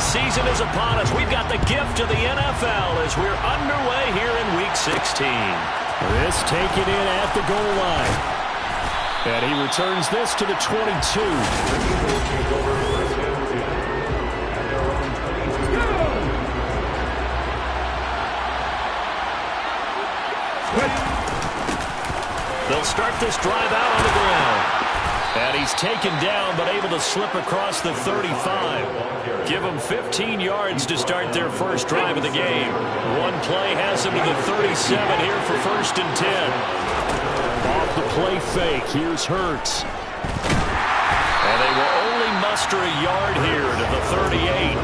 season is upon us. We've got the gift of the NFL as we're underway here in Week 16. This taken in at the goal line. And he returns this to the 22. They'll start this drive out on the ground. And he's taken down, but able to slip across the 35. Give them 15 yards to start their first drive of the game. One play has them to the 37 here for 1st and 10. Off the play fake, here's Hurts. And they will only muster a yard here to the 38.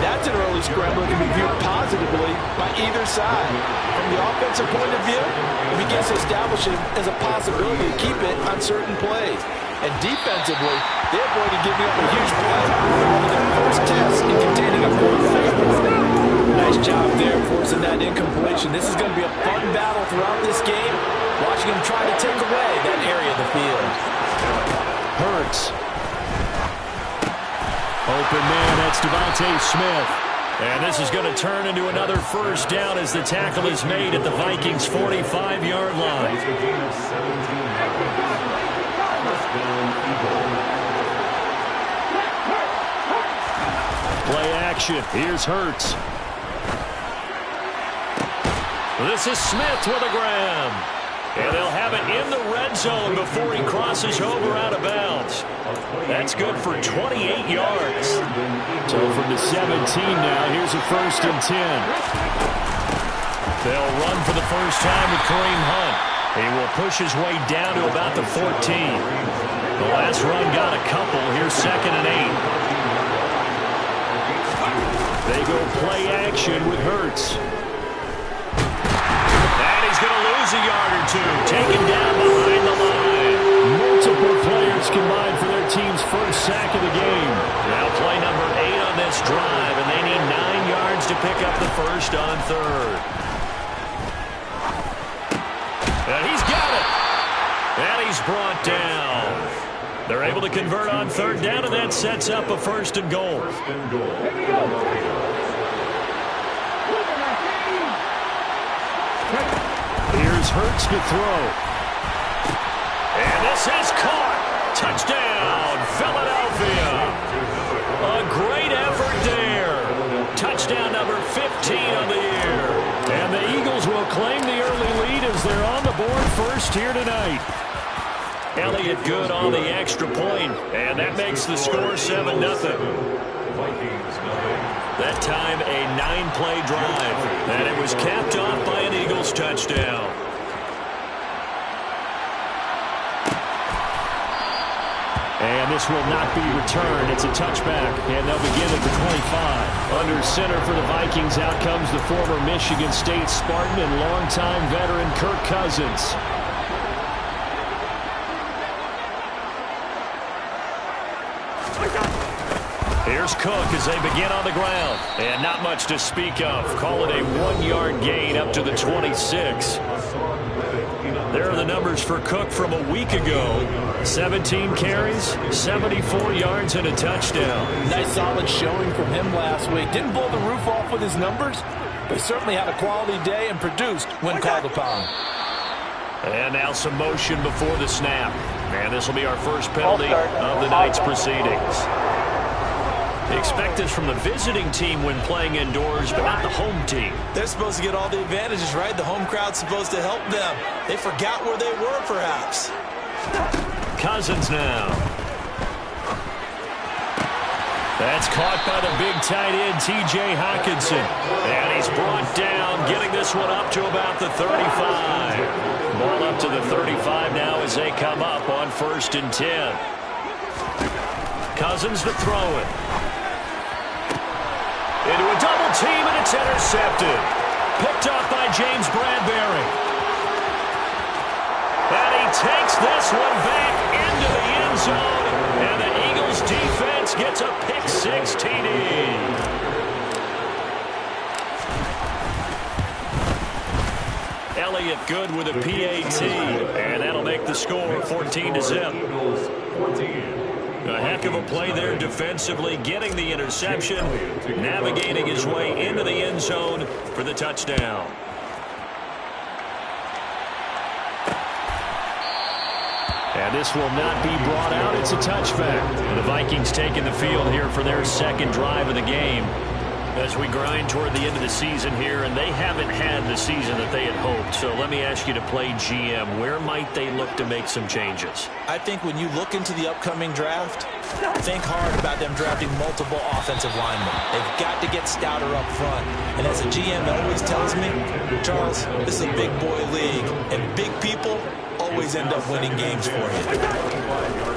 That's an early scramble that can be viewed positively by either side. From the offensive point of view, it begins to establish it as a possibility to keep it on certain plays. And defensively, they avoided giving up a huge play. One of their first tests in containing a fourth down. Nice job there forcing that incompletion. This is going to be a fun battle throughout this game. Watching him try to take away that area of the field. Hurts. Open man, that's Devontae Smith. And this is going to turn into another first down as the tackle is made at the Vikings' 45-yard line. Play action. Here's Hurts. This is Smith with a grab. And they'll have it in the red zone before he crosses over out of bounds. That's good for 28 yards. So from the 17 now, here's a 1st and 10. They'll run for the first time with Kareem Hunt. He will push his way down to about the 14. The last run got a couple. Here's 2nd and 8. They go play action with Hurts. And he's going to lose a yard or two. Taken down behind the line. Multiple players combined for their team's first sack of the game. Now play number 8 on this drive, and they need 9 yards to pick up the first on 3rd. And he's got it. And he's brought down. They're able to convert on 3rd down, and that sets up a 1st and goal. Here's Hurts to throw. And this is caught. Touchdown, Philadelphia. A great effort there. Touchdown number 15 on the year. And the Eagles will claim the early lead as they're on the board first here tonight. Elliott good on the extra point, and that makes the score 7-0. That time a 9-play drive, and it was capped off by an Eagles touchdown. And this will not be returned. It's a touchback, and they'll begin at the 25. Under center for the Vikings, out comes the former Michigan State Spartan and longtime veteran Kirk Cousins. Here's Cook as they begin on the ground. And not much to speak of. Call it a 1-yard gain up to the 26. There are the numbers for Cook from a week ago. 17 carries, 74 yards, and a touchdown. Nice solid showing from him last week. Didn't blow the roof off with his numbers, but certainly had a quality day and produced when called upon. And now some motion before the snap. And this will be our first penalty of the night's proceedings. Expect this from the visiting team when playing indoors, but not the home team. They're supposed to get all the advantages, right? The home crowd's supposed to help them. They forgot where they were, perhaps. Cousins now. That's caught by the big tight end, T.J. Hockenson. And he's brought down, getting this one up to about the 35. Ball up to the 35 now as they come up on 1st and 10. Cousins to throw it. Into a double team, and it's intercepted. Picked up by James Bradbury. And he takes this one back into the end zone. And the Eagles defense gets a pick-6 TD. Elliott good with a PAT. And that'll make the score 14-0. A heck of a play there defensively, getting the interception, navigating his way into the end zone for the touchdown. And this will not be brought out. It's a touchback. The Vikings taking the field here for their second drive of the game as we grind toward the end of the season here, and they haven't had the season that they had hoped. So let me ask you to play GM. Where might they look to make some changes? I think when you look into the upcoming draft, think hard about them drafting multiple offensive linemen. They've got to get stouter up front. And as a GM that always tells me, Charles, this is a big boy league, and big people always end up winning games for you.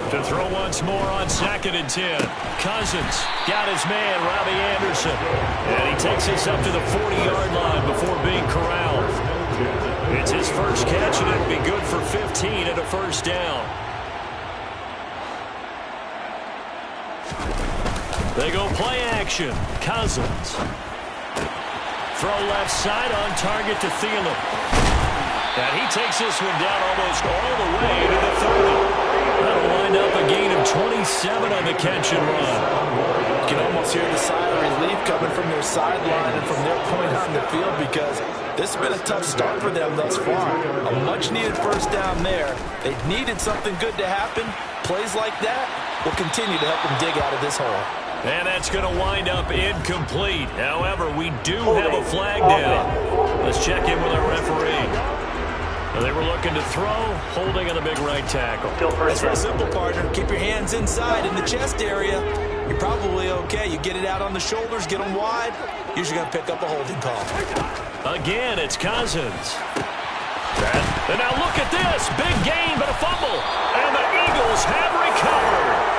To throw once more on 2nd and 10. Cousins got his man, Robbie Anderson. And he takes us up to the 40-yard line before being corralled. It's his first catch, and it'll be good for 15 and a first down. They go play action. Cousins. Throw left side on target to Thielen. And he takes this one down almost all the way to the 30. That'll wind up a gain of 27 on the catch and run. You can almost hear the sigh of relief coming from their sideline and from their point on the field, because this has been a tough start for them thus far. A much-needed first down there. They needed something good to happen. Plays like that will continue to help them dig out of this hole. And that's going to wind up incomplete. However, we do have a flag down. Let's check in with our referee. They were looking to throw, holding on the big right tackle. That's real simple, partner. Keep your hands inside in the chest area. You're probably okay. You get it out on the shoulders, get them wide. Usually going to pick up a holding call. Again, it's Cousins. And now look at this. Big gain, but a fumble. And the Eagles have recovered.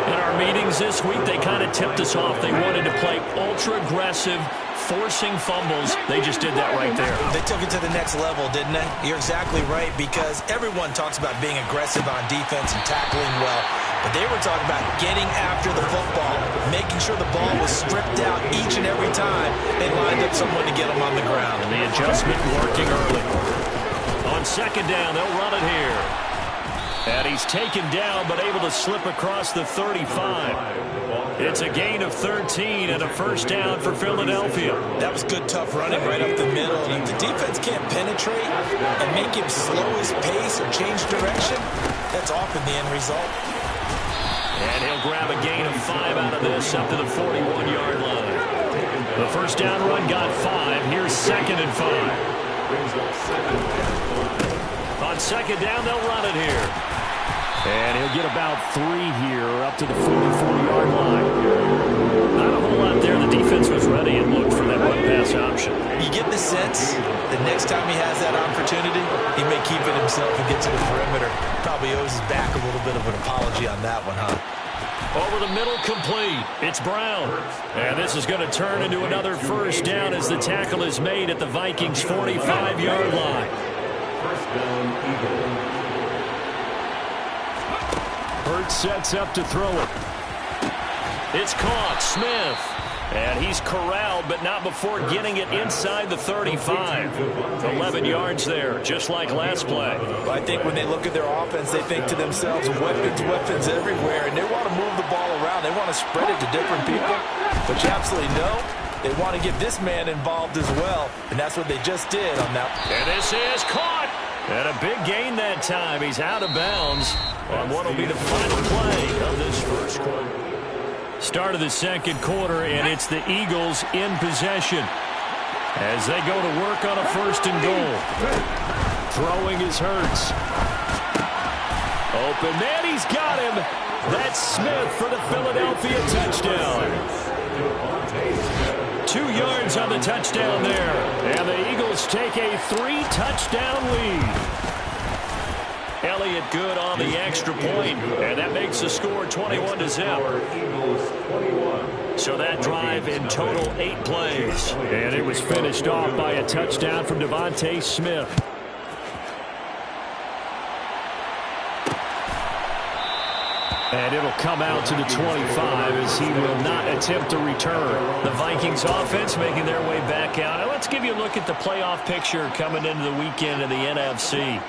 In our meetings this week, they kind of tipped us off. They wanted to play ultra-aggressive, forcing fumbles. They just did that right there. They took it to the next level, didn't they? You're exactly right, because everyone talks about being aggressive on defense and tackling well, but they were talking about getting after the football, making sure the ball was stripped out each and every time they lined up someone to get them on the ground. And the adjustment working early. On 2nd down, they'll run it here. And he's taken down, but able to slip across the 35. It's a gain of 13 and a first down for Philadelphia. That was good, tough running right up the middle. And if the defense can't penetrate and make him slow his pace or change direction, that's often the end result. And he'll grab a gain of 5 out of this up to the 41-yard line. The first down run got 5. Here's 2nd and 5. On 2nd down, they'll run it here. And he'll get about 3 here up to the 44-yard line. Not a whole lot there. The defense was ready and looked for that run-pass option. You get the sense that next time he has that opportunity, he may keep it himself and get to the perimeter. Probably owes his back a little bit of an apology on that one, huh? Over the middle, complete. It's Brown. And this is going to turn into another first down as the tackle is made at the Vikings' 45-yard line. First down, Eagles. Hurts sets up to throw it. It's caught. Smith. And he's corralled, but not before getting it inside the 35. 11 yards there, just like last play. Well, I think when they look at their offense, they think to themselves, weapons everywhere, and they want to move the ball around. They want to spread it to different people. But you absolutely know they want to get this man involved as well, and that's what they just did on that. And this is caught. And a big gain that time. He's out of bounds on what will be the final play of this first quarter. Start of the second quarter, and it's the Eagles in possession as they go to work on a 1st and goal. Throwing is Hurts. Open man, he's got him. That's Smith for the Philadelphia touchdown. 2 yards on the touchdown there. And the Eagles take a 3-touchdown lead. Elliott good on the extra point, and that makes the score 21-0. So that drive in total 8 plays. And it was finished off by a touchdown from Devontae Smith. And it'll come out to the 25 as he will not attempt to return. The Vikings offense making their way back out. Now let's give you a look at the playoff picture coming into the weekend in the NFC.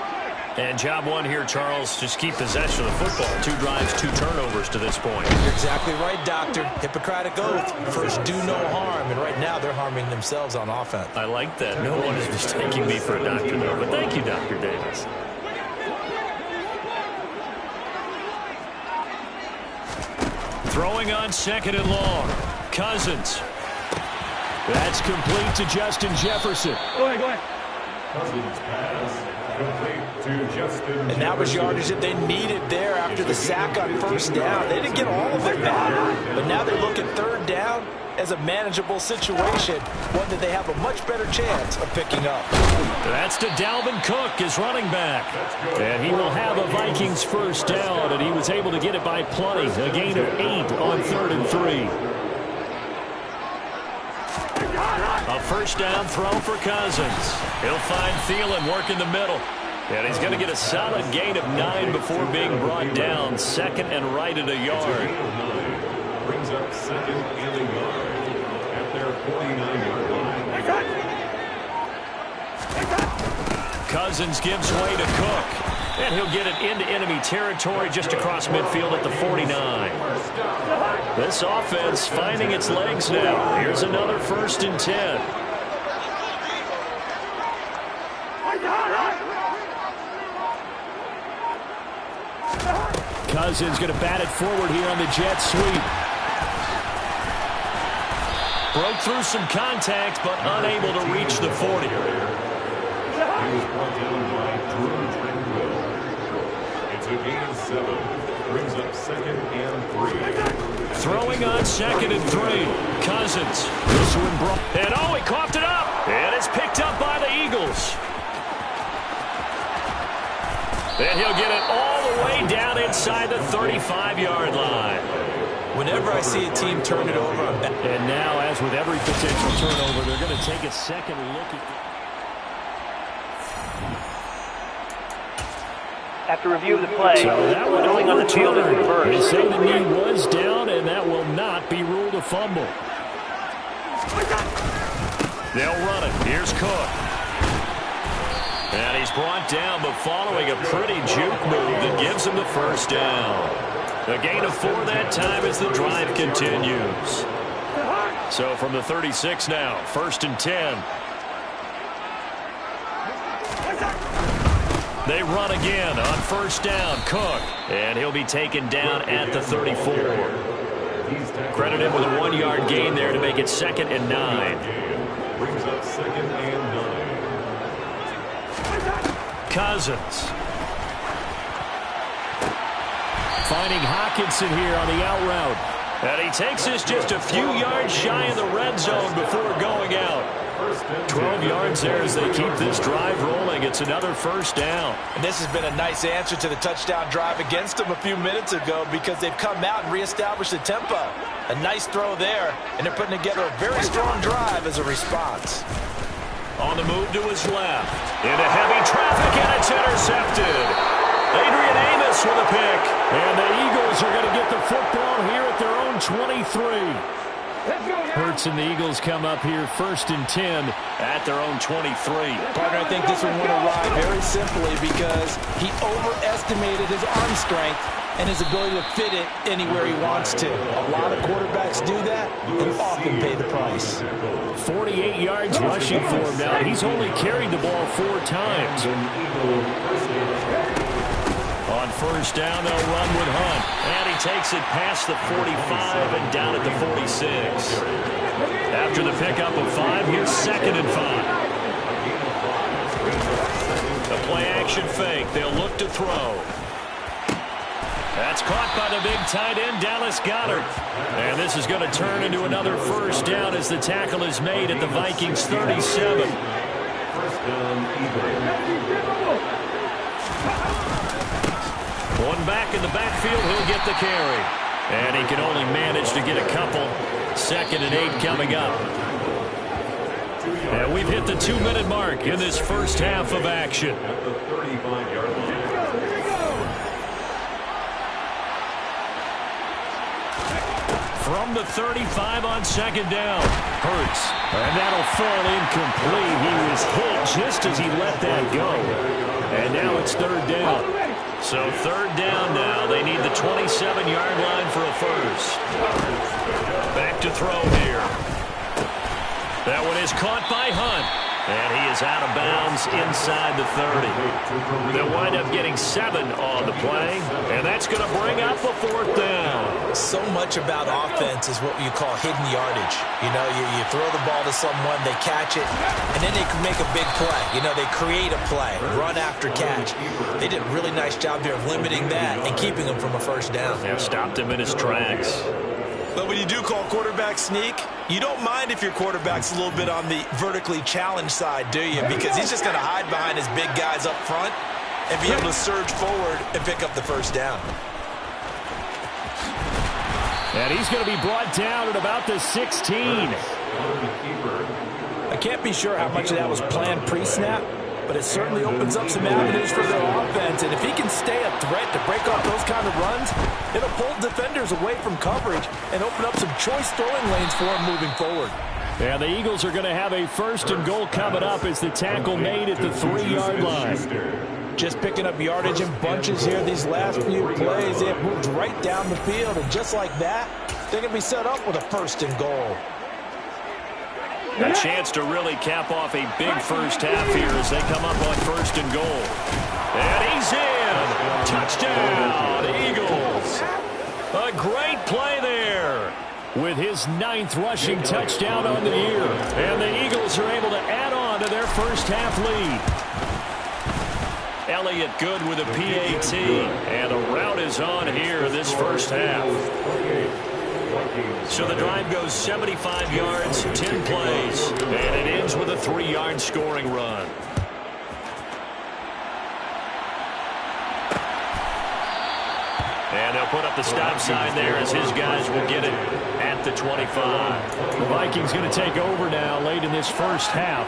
And job one here, Charles, just keep possession of the football. 2 drives, 2 turnovers to this point. You're exactly right, Doctor. Hippocratic oath. First, do no harm. And right now, they're harming themselves on offense. I like that. No one is mistaking me for a doctor, though. But thank you, Dr. Davis. Throwing on 2nd and long. Cousins. That's complete to Justin Jefferson. Go ahead. Cousins pass. And that was yardage that they needed there after the sack on 1st down. They didn't get all of it back, but now they look at 3rd down as a manageable situation, one that they have a much better chance of picking up. That's to Dalvin Cook, his running back. And he will have a Vikings 1st down, and he was able to get it by plenty. A gain of 8 on 3rd and 3. A 1st down throw for Cousins. He'll find Thielen working the middle. And he's going to get a solid gain of 9 before being brought down. 2nd and right at a yard. Brings up 2nd and a yard at their 49-yard line. Cousins gives way to Cook. And he'll get it into enemy territory just across midfield at the 49. This offense finding its legs now. Here's another 1st and 10. Cousins going to bat it forward here on the jet sweep. Broke through some contact, but unable to reach the 40. He was brought down by Drew Tranquil. It's a gain of 7. Brings up 2nd and 3. Throwing on 2nd and 3. Cousins. This one brought. And oh, he coughed it up. And it's picked up by the Eagles. And he'll get it all the way down inside the 35-yard line. Whenever I see a team turn it over, I'm back. And now, as with every potential turnover, they're going to take a second look at After review of the play, so that one throwing on the field is reversed. They say the knee was down, and that will not be ruled a fumble. They'll run it. Here's Cook. And he's brought down, but following a pretty juke move that gives him the 1st down. A gain of 4 that time as the drive continues. So from the 36 now, 1st and 10. They run again on 1st down. Cook. And he'll be taken down at the 34. Credit him with a 1-yard gain there to make it 2nd and 9. Brings up 2nd and 9. Cousins. Finding Hockenson here on the out route. And he takes this just a few yards shy of the red zone before going out. 12 yards there as they keep this drive rolling. It's another 1st down. And this has been a nice answer to the touchdown drive against them a few minutes ago because they've come out and reestablished the tempo. A nice throw there, and they're putting together a very strong drive as a response. On the move to his left. Into heavy traffic, and it's intercepted. Adrian Amos with a pick. And the Eagles are going to get the football here at their own 23. Hurts and the Eagles come up here 1st and 10 at their own 23. Partner, I think this one went awry very simply because he overestimated his arm strength and his ability to fit it anywhere he wants to. A lot of quarterbacks do that and often pay the price. 48 yards rushing for him now. He's only carried the ball 4 times. On 1st down, they'll run with Hunt. And he takes it past the 45 and down at the 46. After the pickup of 5, here's 2nd and 5. A play-action fake. They'll look to throw. That's caught by the big tight end, Dallas Goedert. And this is going to turn into another 1st down as the tackle is made at the Vikings 37. 1st down, Eagles. One back in the backfield, he'll get the carry. And he can only manage to get a couple. 2nd and 8 coming up. And we've hit the 2-minute mark in this 1st half of action. At the 35-yard line. From the 35 on 2nd down. Hurts. And that'll fall incomplete. He was hit just as he let that go. And now it's third down. So third down now. They need the 27-yard line for a first. Back to throw here. That one is caught by Hunt. And he is out of bounds inside the 30. They'll wind up getting 7 on the play. And that's going to bring up a fourth down. So much about offense is what you call hidden yardage. You know, you throw the ball to someone, they catch it, and then they can make a big play. You know, they create a play, run after catch. They did a really nice job here of limiting that and keeping him from a first down. Yeah, stopped him in his tracks. But when you do call quarterback sneak, you don't mind if your quarterback's a little bit on the vertically challenged side, do you? Because he's just going to hide behind his big guys up front and be able to surge forward and pick up the first down. And he's going to be brought down at about the 16. I can't be sure how much of that was planned pre-snap, but it certainly opens up some avenues for their offense. And if he can stay a threat to break off those kind of runs, it'll pull defenders away from coverage and open up some choice throwing lanes for him moving forward. And the Eagles are going to have a first and goal coming up as the tackle made at the 3-yard line. Just picking up yardage in bunches here these last few plays. They have moved right down the field, and just like that, they're going to be set up with a first and goal. A chance to really cap off a big first half here as they come up on first and goal. And he's in. Touchdown, Eagles. A great play there. With his 9th rushing touchdown on the year. And the Eagles are able to add on to their first half lead. Elliott good with a PAT. And the route is on here this first half. So the drive goes 75 yards, 10 plays, and it ends with a 3-yard scoring run. And they'll put up the stop sign there as his guys will get it at the 25. The Vikings going to take over now late in this first half.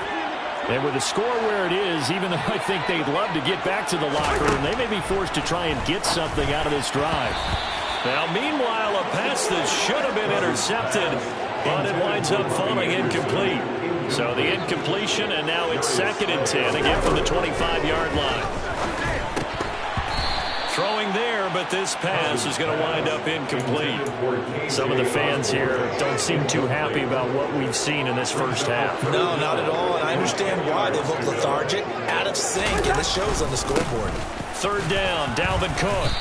And with the score where it is, even though I think they'd love to get back to the locker room, they may be forced to try and get something out of this drive. Now, meanwhile, a pass that should have been intercepted, but it winds up falling incomplete. So the incompletion, and now it's 2nd and 10, again from the 25-yard line. Throwing there, but this pass is going to wind up incomplete. Some of the fans here don't seem too happy about what we've seen in this first half. No, not at all, and I understand why. They look lethargic, out of sync, and this shows on the scoreboard. Third down, Dalvin Cook.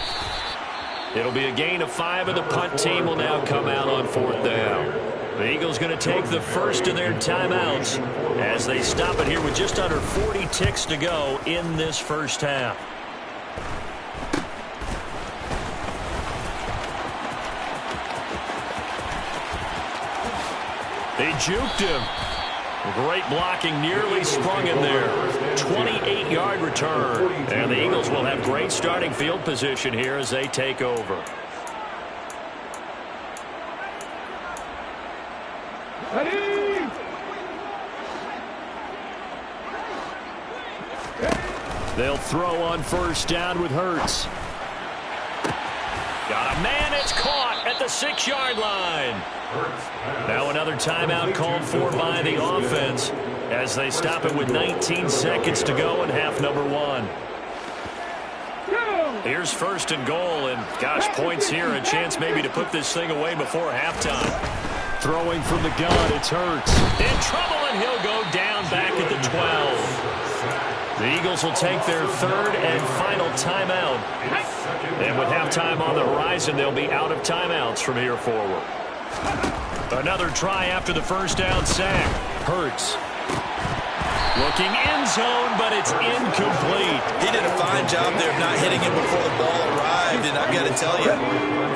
It'll be a gain of 5, and the punt team will now come out on 4th down. The Eagles going to take the first of their timeouts as they stop it here with just under 40 ticks to go in this first half. They juked him. Great blocking, nearly sprung in there. 28-yard return. And the Eagles will have great starting field position here as they take over. They'll throw on first down with Hurts. Got a man, it's caught at the 6-yard line. Now another timeout called for by the offense as they stop it with 19 seconds to go in half number 1. Here's first and goal, and gosh, points here, a chance maybe to put this thing away before halftime. Throwing from the gun, it's Hurts. In trouble, and he'll go down back at the 12. The Eagles will take their 3rd and final timeout. And with halftime on the horizon, they'll be out of timeouts from here forward. Another try after the first down sack. Hurts. Looking end zone, but it's incomplete. He did a fine job there of not hitting him before the ball arrived, and I've got to tell you,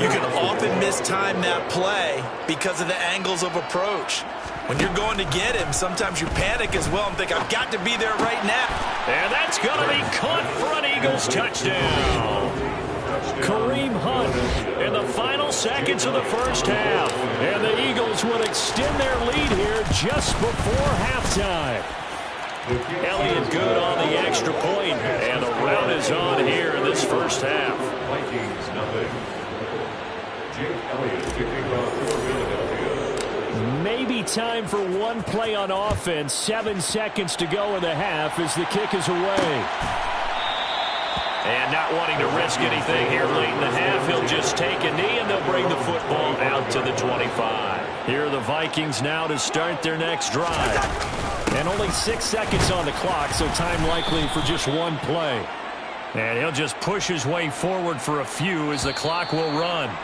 you can often mistime that play because of the angles of approach. When you're going to get him, sometimes you panic as well and think, I've got to be there right now. And that's going to be caught for an Eagles touchdown. Kareem Hunt in the final seconds of the first half. And the Eagles would extend their lead here just before halftime. Elliott good on the extra point, and the route is on here in this first half. Vikings nothing. Jake Elliott kicking off for Philadelphia. Maybe time for one play on offense. 7 seconds to go in the half as the kick is away. And not wanting to risk anything here late in the half, he'll just take a knee, and they'll bring the football out to the 25. Here are the Vikings now to start their next drive. And only 6 seconds on the clock, so time likely for just one play. And he'll just push his way forward for a few as the clock will run.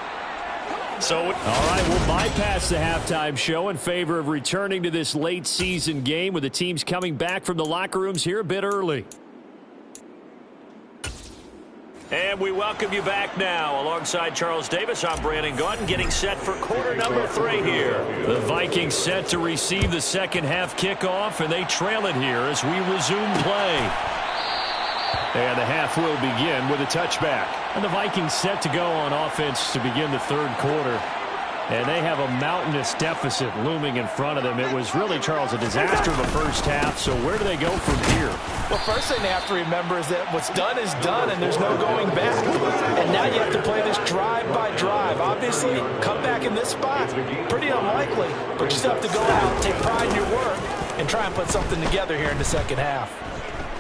So, all right, we'll bypass the halftime show in favor of returning to this late season game with the teams coming back from the locker rooms here a bit early. And we welcome you back now. Alongside Charles Davis, I'm Brandon Gaudin, getting set for quarter number 3 here. The Vikings set to receive the second half kickoff, and they trail it here as we resume play. And the half will begin with a touchback. And the Vikings set to go on offense to begin the third quarter. And they have a mountainous deficit looming in front of them. It was really, Charles, a disaster of a first half. So where do they go from here? Well, first thing they have to remember is that what's done is done, and there's no going back. And now you have to play this drive by drive. Obviously, come back in this spot, pretty unlikely. But you still have to go out, take pride in your work, and try and put something together here in the second half.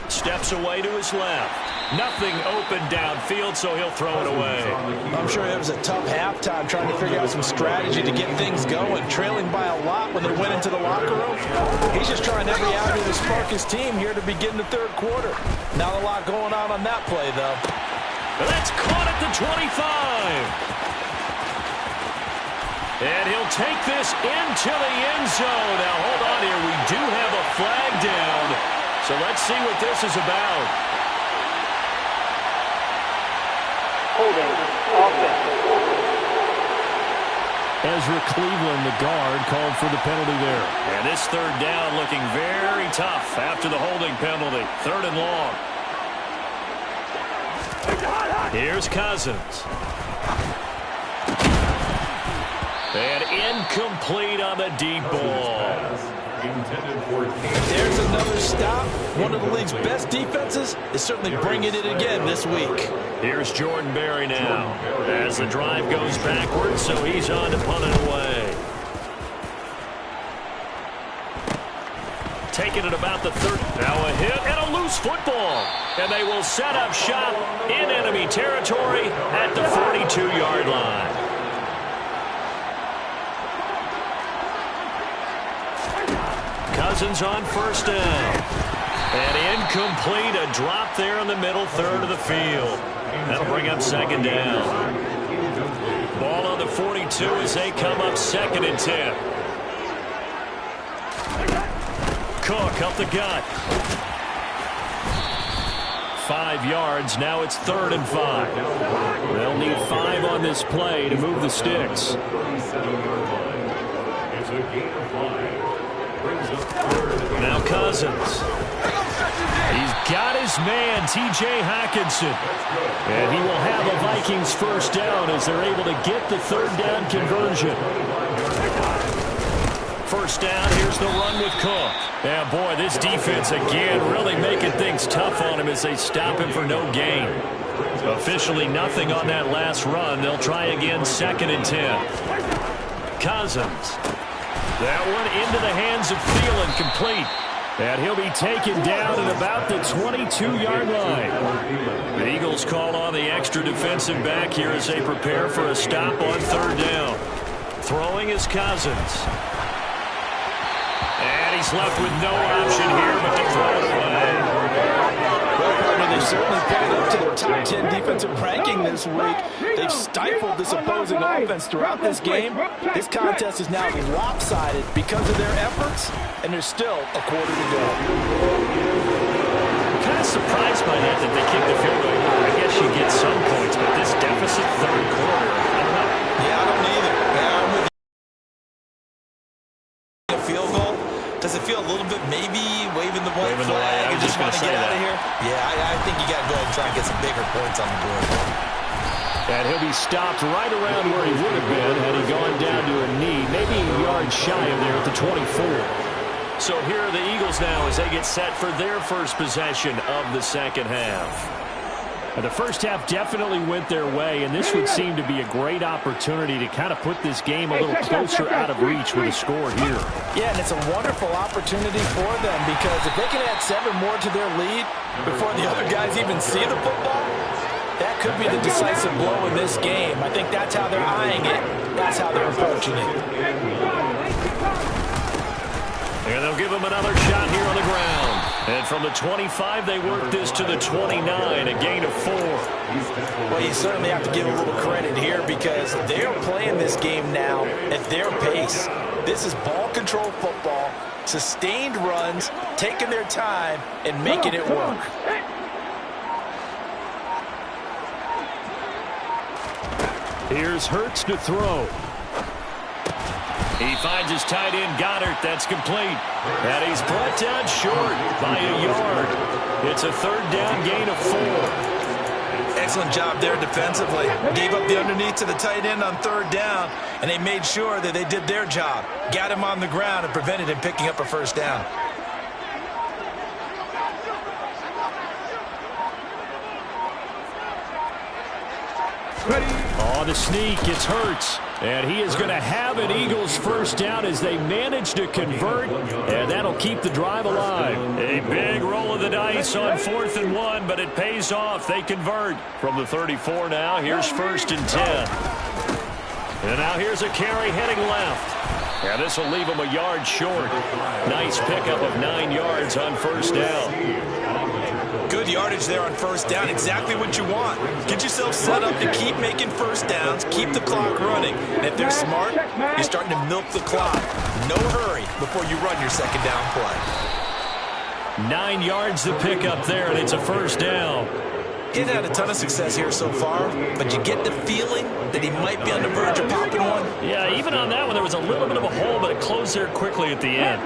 Steps away to his left. Nothing open downfield, so he'll throw it away. I'm sure it was a tough halftime trying to figure out some strategy to get things going. Trailing by a lot when they went into the locker room. He's just trying every avenue to spark his team here to begin the third quarter. Not a lot going on that play, though. That's caught at the 25. And he'll take this into the end zone. Now, hold on here. We do have a flag down. So let's see what this is about. Holding offense. Ezra Cleveland, the guard, called for the penalty there. And this third down looking very tough after the holding penalty. Third and long. Here's Cousins. And incomplete on the deep ball. There's another stop. One of the league's best defenses is certainly bringing it again this week. Here's Jordan Berry now as the drive goes backwards, so he's on to punt it away. Taking it about the 30. Now a hit and a loose football. And they will set up shop in enemy territory at the 42-yard line. Cousins on first down. And incomplete, a drop there in the middle third of the field. That'll bring up second down. Ball on the 42 as they come up second and 10. Cook up the gut. 5 yards, now it's 3rd and 5. They'll need 5 on this play to move the sticks. It's a gain of 5. Now Cousins. He's got his man, T.J. Hockenson. And he will have a Vikings first down as they're able to get the third down conversion. First down, here's the run with Cook. Yeah, boy, this defense again really making things tough on him as they stop him for no gain. Officially nothing on that last run. They'll try again, 2nd and 10. Cousins. That one into the hands of Thielen, complete. And he'll be taken down at about the 22-yard line. The Eagles call on the extra defensive back here as they prepare for a stop on third down. Throwing is Cousins. And he's left with no option here but to throw it away. Well, partner, they certainly played up to their top 10 defensive ranking this week. They've stifled this opposing offense throughout this game. This contest is now lopsided because of their efforts, and there's still a quarter to go. I'm kind of surprised by that they kicked the field goal. I guess you get some points, but this deficit third quarter, I don't know. Yeah, I don't either. I'm with you. A field goal. Does it feel a little bit maybe waving the white flag and just want to get out of here? Yeah, I think you got to go ahead and try and get some bigger points on the board. And he'll be stopped right around where he would have been had he gone down to a knee, maybe a yard shy of there at the 24. So here are the Eagles now as they get set for their first possession of the second half. And the first half definitely went their way, and this would seem to be a great opportunity to kind of put this game a little closer out of reach with a score here. Yeah, and it's a wonderful opportunity for them because if they can add 7 more to their lead before the other guys even see the football, could be the decisive blow in this game. I think that's how they're eyeing it. That's how they're approaching it. And they'll give him another shot here on the ground. And from the 25, they work this to the 29, a gain of 4. Well, you certainly have to give a little credit here because they're playing this game now at their pace. This is ball control football, sustained runs, taking their time, and making it work. Here's Hurts to throw. He finds his tight end, Goddard. That's complete. And he's brought down short by a yard. It's a third down gain of 4. Excellent job there defensively. Gave up the underneath to the tight end on third down, and they made sure that they did their job. Got him on the ground and prevented him picking up a first down. On the sneak, it's Hurts. And he is going to have an Eagles first down as they manage to convert, and that'll keep the drive alive. A big roll of the dice on 4th and 1, but it pays off. They convert from the 34 now. Here's 1st and 10. And now here's a carry heading left. And this will leave him a yard short. Nice pickup of 9 yards on first down. Good yardage there on first down. Exactly what you want. Get yourself set up to keep making first downs, keep the clock running. And if they're smart, you're starting to milk the clock. No hurry before you run your second down play. 9 yards to pick up there, and it's a first down. He hasn't had a ton of success here so far, but you get the feeling that he might be on the verge of popping one. Yeah, even on that one, there was a little bit of a hole, but it closed there quickly at the end.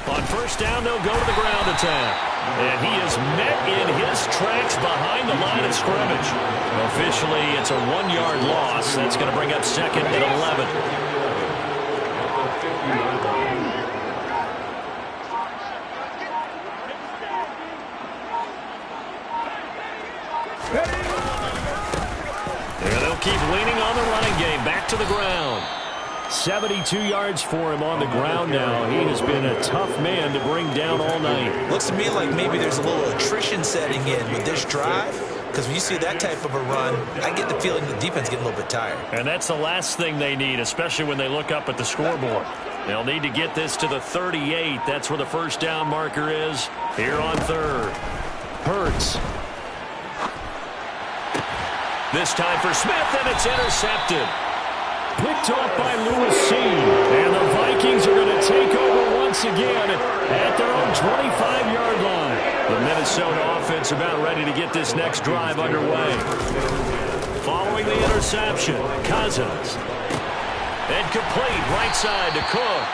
On first down, they'll go to the ground attack. And he is met in his tracks behind the line of scrimmage. Officially, it's a 1-yard loss. That's going to bring up 2nd and 11. And they'll keep leaning on the running game. Back to the ground. 72 yards for him on the ground now. He has been a tough man to bring down all night. Looks to me like maybe there's a little attrition setting in with this drive, because when you see that type of a run, I get the feeling the defense getting a little bit tired. And that's the last thing they need, especially when they look up at the scoreboard. They'll need to get this to the 38. That's where the first down marker is here on 3rd. Hurts. This time for Smith, and it's intercepted. Picked off by Lewis. And the Vikings are going to take over once again at their own 25-yard line. The Minnesota offense about ready to get this next drive underway. Following the interception, Cousins. And complete right side to Cook.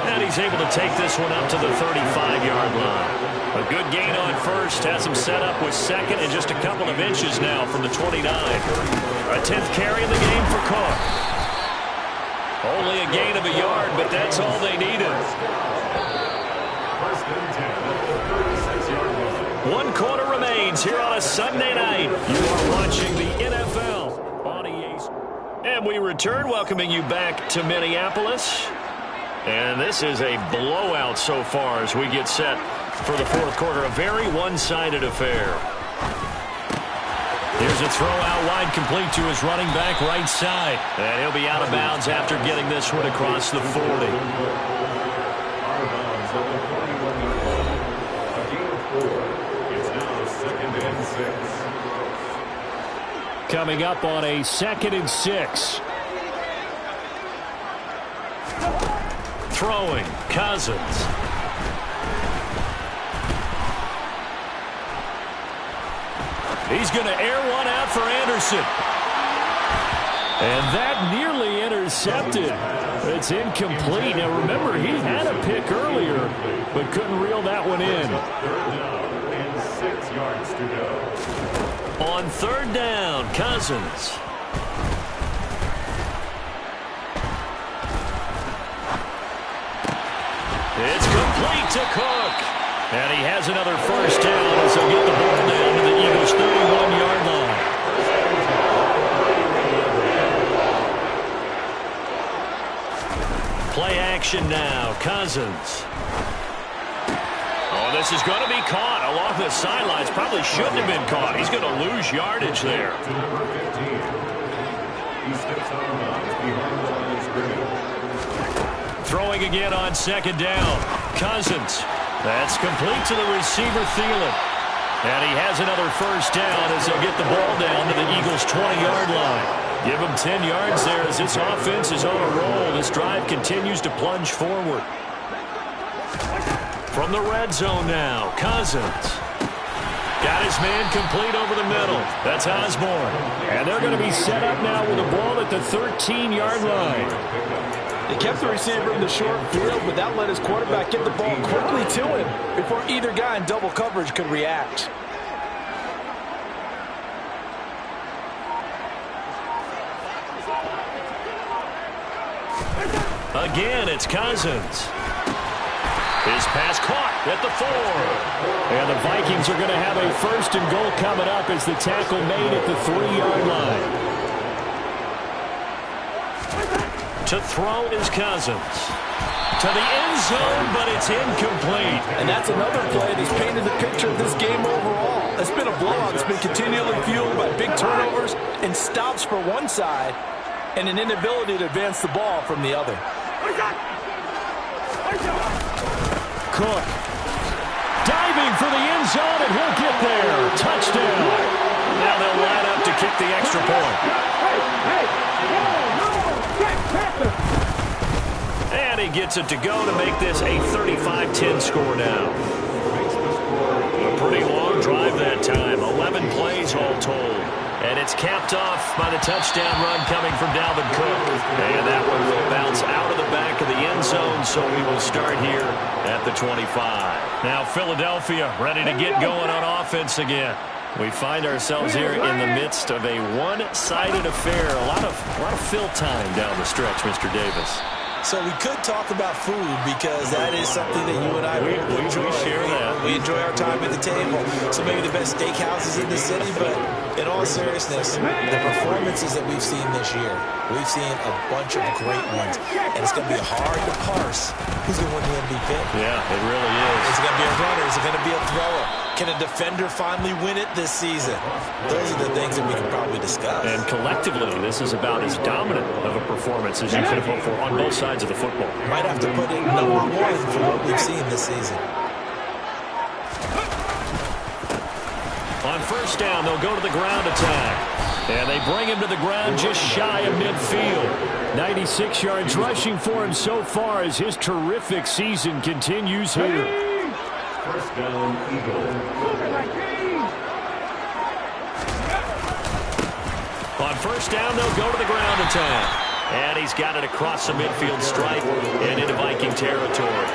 And he's able to take this one up to the 35-yard line. A good gain on first has him set up with 2nd and just a couple of inches now from the 29. A 10th carry in the game for Cook. Only a gain of a yard, but that's all they needed. 1 quarter remains here on a Sunday night. You are watching the NFL on EA. And we return, welcoming you back to Minneapolis. And this is a blowout so far as we get set for the 4th quarter. A very one-sided affair. Here's a throw out wide, complete to his running back right side. And he'll be out of bounds after getting this one across the 40. Coming up on a 2nd and 6. Throwing, Cousins. He's going to air one out for Anderson. And that nearly intercepted. It's incomplete. Now remember, he had a pick earlier, but couldn't reel that one in. 6 yards to go. On 3rd down, Cousins. It's complete to Cook. And he has another first down as he'll get the ball down to the Eagles' 31-yard line. Play action now. Cousins. On This is going to be caught along the sidelines. Probably shouldn't have been caught. He's going to lose yardage there. To number 15. He steps out of bounds behind the line of scrimmage. Throwing again on second down. Cousins. That's complete to the receiver, Thielen. And he has another first down as they'll get the ball down to the Eagles' 20-yard line. Give him 10 yards there as this offense is on a roll. This drive continues to plunge forward. From the red zone now, Cousins. Got his man complete over the middle. That's Osborne. And they're going to be set up now with the ball at the 13-yard line. They kept the receiver in the short field, but that let his quarterback get the ball quickly to him before either guy in double coverage could react. Again, it's Cousins. His pass caught at the 4. And the Vikings are going to have a first and goal coming up as the tackle made at the 3-yard line. To throw is Cousins. To the end zone, but it's incomplete. And that's another play that's painted the picture of this game overall. It's been a blowout. It's been continually fueled by big turnovers and stops for one side and an inability to advance the ball from the other. Cook diving for the end zone, and he'll get there. Touchdown. Now they'll line up to kick the extra point. And he gets it to go to make this a 35-10 score now. A pretty long drive that time. 11 plays all told. And it's capped off by the touchdown run coming from Dalvin Cook. And that one will bounce out of the back of the end zone, so we will start here at the 25. Now Philadelphia ready to get going on offense again. We find ourselves here in the midst of a one-sided affair. A lot of fill time down the stretch, Mr. Davis. So we could talk about food because that is something that you and I We enjoy. share that. We enjoy our time at the table. So maybe the best steakhouses in the city, but in all seriousness, the performances that we've seen this year, we've seen a bunch of great ones. And it's going to be hard to parse who's going to win the MVP. Yeah, it really is. Is it going to be a runner? Is it going to be a thrower? Can a defender finally win it this season? Those are the things that we can probably discuss. And collectively, this is about as dominant of a performance as you could hope for on both sides of the football. Might have to put it number 1 for what we've seen this season. On first down, they'll go to the ground attack. And they bring him to the ground just shy of midfield. 96 yards rushing for him so far as his terrific season continues here. First down, Eagles. On first down, they'll go to the ground attack. And he's got it across the midfield stripe and into Viking territory.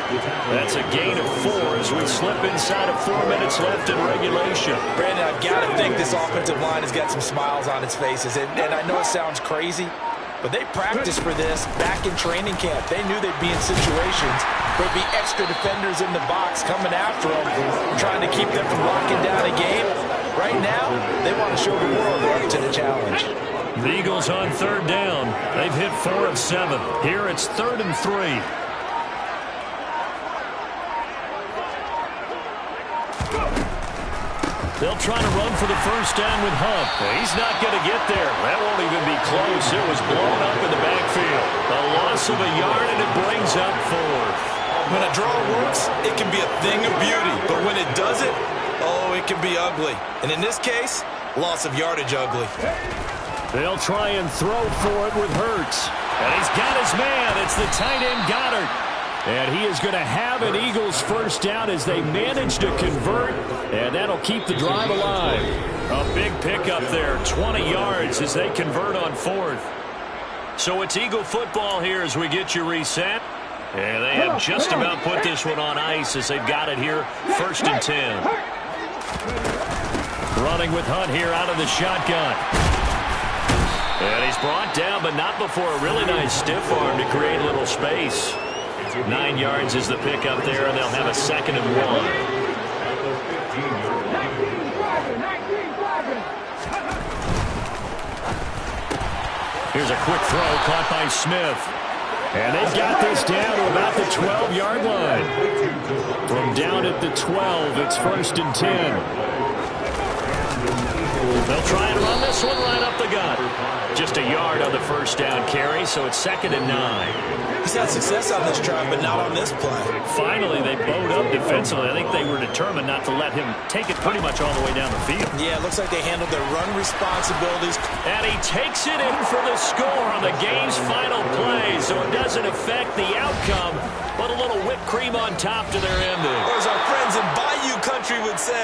That's a gain of 4 as we slip inside of 4 minutes left in regulation. Brandon, I've got to think this offensive line has got some smiles on its faces. And I know it sounds crazy, but they practiced for this back in training camp. They knew they'd be in situations where there'd be extra defenders in the box coming after them, trying to keep them from locking down a game. Right now, they want to show the world they're up to the challenge. The Eagles on third down. They've hit 4 of 7. Here it's 3rd and 3. They'll try to run for the first down with Hunt. He's not going to get there. That won't even be close. It was blown up in the backfield. A loss of a yard, and it brings up 4. When a draw works, it can be a thing of beauty. But when it doesn't, oh, it can be ugly. And in this case, loss of yardage ugly. They'll try and throw for it with Hurts. And he's got his man. It's the tight end Goddard. And he is going to have an Eagles first down as they manage to convert. And that'll keep the drive alive. A big pickup there. 20 yards as they convert on 4th. So it's Eagle football here as we get you reset. And they have just about put this one on ice as they've got it here. 1st and 10. Running with Hunt here out of the shotgun. And he's brought down, but not before a really nice stiff arm to create a little space. 9 yards is the pickup there, and they'll have a 2nd and 1. Here's a quick throw caught by Smith. And they've got this down to about the 12-yard line. From down at the 12, it's 1st and 10. They'll try and run this one right up the gut. Just a yard on the first down carry, so it's 2nd and 9. He's had success on this drive, but not on this play. Finally, they bowed up defensively. I think they were determined not to let him take it pretty much all the way down the field. Yeah, it looks like they handled their run responsibilities. And he takes it in for the score on the game's final play, so it doesn't affect the outcome, but a little whipped cream on top to their ending. Or as our friends in Bayou Country would say,